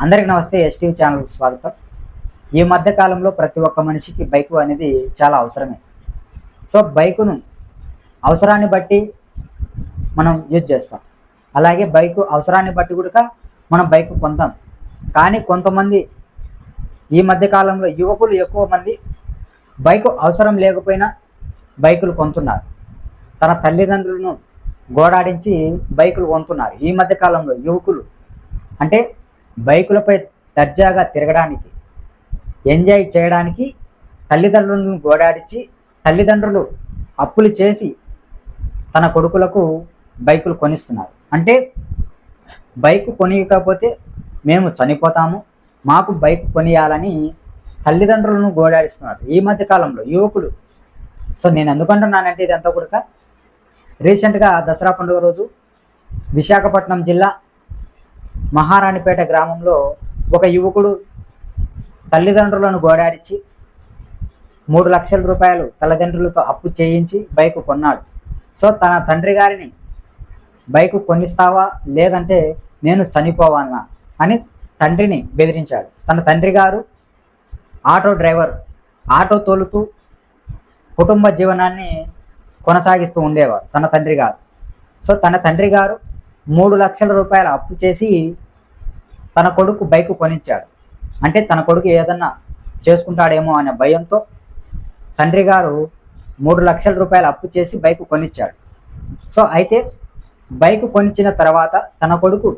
అందరికీ నమస్తే. ఎస్టీవీ ఛానల్కి స్వాగతం. ఈ మధ్య కాలంలో ప్రతి ఒక్క మనిషికి బైకు అనేది చాలా అవసరమే. సో బైకును అవసరాన్ని బట్టి మనం యూజ్ చేస్తాం. అలాగే బైకు అవసరాన్ని బట్టి కూడా మనం బైకు కొంటాం. కానీ కొంతమంది ఈ మధ్య కాలంలో యువకులు ఎక్కువ మంది బైకు అవసరం లేకపోయినా బైకులు కొంటున్నారు. తన తల్లిదండ్రులను గోడాడించి బైకులు కొంటున్నారు. ఈ మధ్య కాలంలో యువకులు అంటే బైకులపై దర్జాగా తిరగడానికి, ఎంజాయ్ చేయడానికి తల్లిదండ్రులను గోడాడించి తల్లిదండ్రులు అప్పులు చేసి తన కొడుకులకు బైకులు కొనిస్తున్నారు. అంటే బైకు కొనియకపోతే మేము చనిపోతాము, మాకు బైక్ కొనియాలని తల్లిదండ్రులను గోడాడిస్తున్నారు ఈ మధ్య కాలంలో యువకులు. సో నేను ఎందుకంటున్నానంటే ఇదంతా కూడా రీసెంట్గా దసరా పండుగ రోజు విశాఖపట్నం జిల్లా మహారాణిపేట గ్రామంలో ఒక యువకుడు తల్లిదండ్రులను గోడాడిచి 3 లక్షల రూపాయలు తల్లిదండ్రులతో అప్పు చేయించి బైకు కొన్నాడు. సో తన తండ్రి గారిని బైకు కొనిస్తావా లేదంటే నేను చనిపోవాలనా అని తండ్రిని బెదిరించాడు. తన తండ్రి గారు ఆటో డ్రైవర్, ఆటో తోలుతూ కుటుంబ జీవనాన్ని కొనసాగిస్తూ ఉండేవారు తన తండ్రి గారు. సో తన తండ్రి గారు 3 లక్షల రూపాయలు అప్పు చేసి తన కొడుకు బైకు కొనిచ్చాడు. అంటే తన కొడుకు ఏదన్నా చేసుకుంటాడేమో అనే భయంతో తండ్రి గారు 3 లక్షల రూపాయలు అప్పు చేసి బైకు కొనిచ్చాడు. సో అయితే బైకు కొనిచ్చిన తర్వాత తన కొడుకు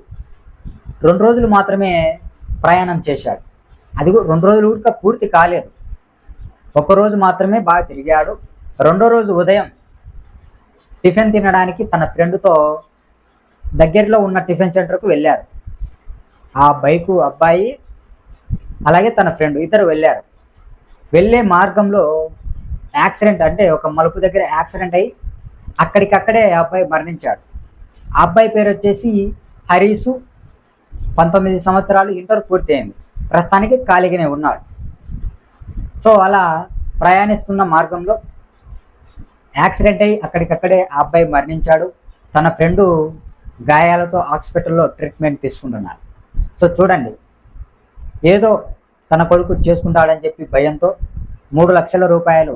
2 రోజులు మాత్రమే ప్రయాణం చేశాడు. అది 2 రోజులు కూడా పూర్తి కాలేదు. ఒక్కరోజు మాత్రమే బాగా తిరిగాడు. 2వ రోజు ఉదయం టిఫిన్ తినడానికి తన ఫ్రెండ్తో దగ్గరలో ఉన్న టిఫిన్ సెంటర్కు వెళ్ళారు. ఆ బైకు అబ్బాయి అలాగే తన ఫ్రెండ్ ఇద్దరు వెళ్ళారు. వెళ్ళే మార్గంలో యాక్సిడెంట్, అంటే ఒక మలుపు దగ్గర యాక్సిడెంట్ అయ్యి అక్కడికక్కడే ఆ అబ్బాయి మరణించాడు. ఆ అబ్బాయి పేరు వచ్చేసి హరీసు, 19 సంవత్సరాలు, ఇంటర్ పూర్తి అయింది. ప్రస్తుతానికి ఖాళీగానే ఉన్నాడు. సో అలా ప్రయాణిస్తున్న మార్గంలో యాక్సిడెంట్ అయ్యి అక్కడికక్కడే ఆ అబ్బాయి మరణించాడు. తన ఫ్రెండు గాయాలతో హాస్పిటల్లో ట్రీట్మెంట్ తీసుకుంటున్నాడు. సో చూడండి, ఏదో తన కొడుకు చేసుకుంటాడని చెప్పి భయంతో 3 లక్షల రూపాయలు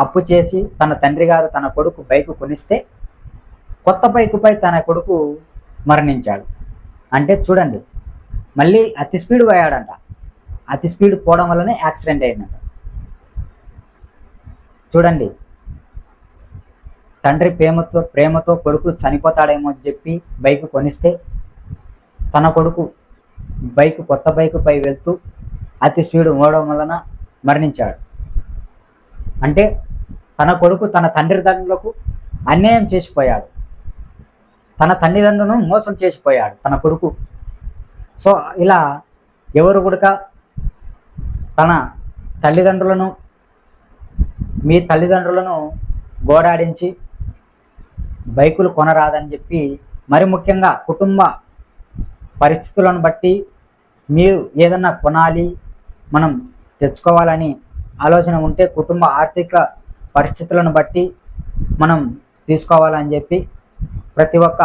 అప్పు చేసి తన తండ్రి గారు తన కొడుకు బైకు కొనిస్తే కొత్త బైకుపై తన కొడుకు మరణించాడు. అంటే చూడండి, మళ్ళీ అతి స్పీడ్ పోయాడంట. అతి స్పీడ్ పోవడం వల్లనే యాక్సిడెంట్ అయిందంట. చూడండి, తండ్రి ప్రేమతో కొడుకు చనిపోతాడేమో అని చెప్పి బైకు కొనిస్తే తన కొడుకు కొత్త బైకుపై వెళ్తూ అతి స్పీడ్ పోవడం వలన మరణించాడు. అంటే తన కొడుకు తన తల్లిదండ్రులకు అన్యాయం చేసిపోయాడు, తన తల్లిదండ్రులను మోసం చేసిపోయాడు తన కొడుకు. సో ఇలా ఎవరు కూడా తన తల్లిదండ్రులను, మీ తల్లిదండ్రులను గోడాడించి బైకులు కొనరాదని చెప్పి, మరి ముఖ్యంగా కుటుంబ పరిస్థితులను బట్టి మీరు ఏదన్నా కొనాలి, మనం తెచ్చుకోవాలని ఆలోచన ఉంటే కుటుంబ ఆర్థిక పరిస్థితులను బట్టి మనం తీసుకోవాలని చెప్పి ప్రతి ఒక్క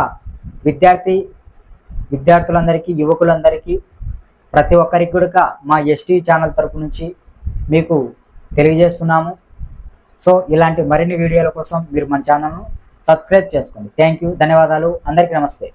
విద్యార్థులందరికీ, యువకులందరికీ, ప్రతి ఒక్కరికి కూడా మా ఎస్టీవీ ఛానల్ తరపు నుంచి మీకు తెలియజేస్తున్నాము. సో ఇలాంటి మరిన్ని వీడియోల కోసం మీరు మన ఛానల్ను సబ్స్క్రైబ్ చేసుకోండి. థ్యాంక్ యూ, ధన్యవాదాలు. అందరికీ నమస్తే.